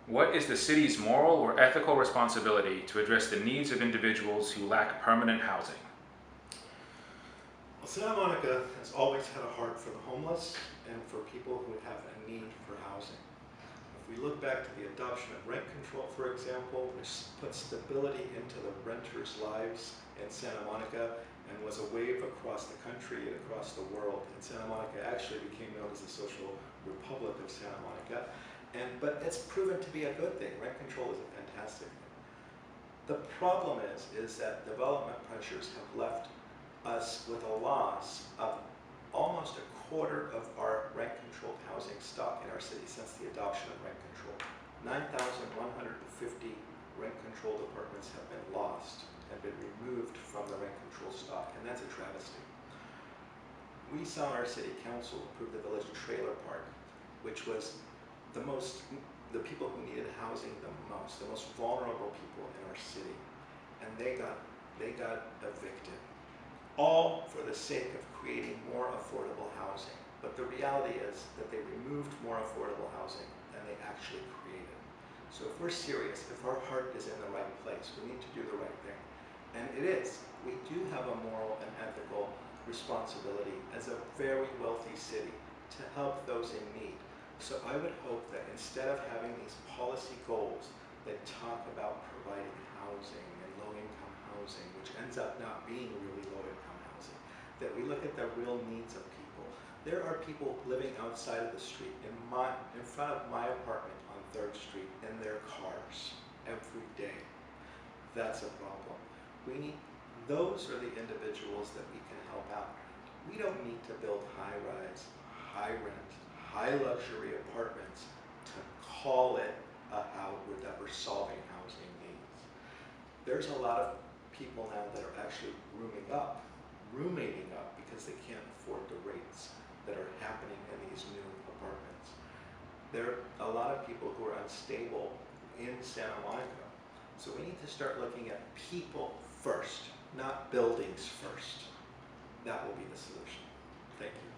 What is the city's moral or ethical responsibility to address the needs of individuals who lack permanent housing? Well, Santa Monica has always had a heart for the homeless and for people who have a need for housing. If we look back to the adoption of rent control, for example, which put stability into the renters' lives in Santa Monica and was a wave across the country and across the world. And Santa Monica actually became known as the Social Republic of Santa Monica. But it's proven to be a good thing. Rent control is a fantastic thing. The problem is that development pressures have left us with a loss of almost a quarter of our rent-controlled housing stock in our city since the adoption of rent control. 9,150 rent-controlled apartments have been lost and been removed from the rent-controlled stock, and that's a travesty. We saw our city council approve the village trailer park, which was the people who needed housing the most vulnerable people in our city, and they got evicted, all for the sake of creating more affordable housing. But the reality is that they removed more affordable housing than they actually created. So if we're serious, if our heart is in the right place, we need to do the right thing. And it is. We do have a moral and ethical responsibility as a very wealthy city to help those in need. So I would hope that instead of having these policy goals that talk about providing housing and low-income housing, which ends up not being really low-income housing, that we look at the real needs of people. There are people living outside of the street in front of my apartment on 3rd Street in their cars every day. That's a problem. Those are the individuals that we can help out. We don't need to build high-rise, high-rent, high-luxury apartments to call it that we're solving housing needs. There's a lot of people now that are actually roommating up because they can't afford the rates that are happening in these new apartments. There are a lot of people who are unstable in Santa Monica. So we need to start looking at people first, not buildings first. That will be the solution. Thank you.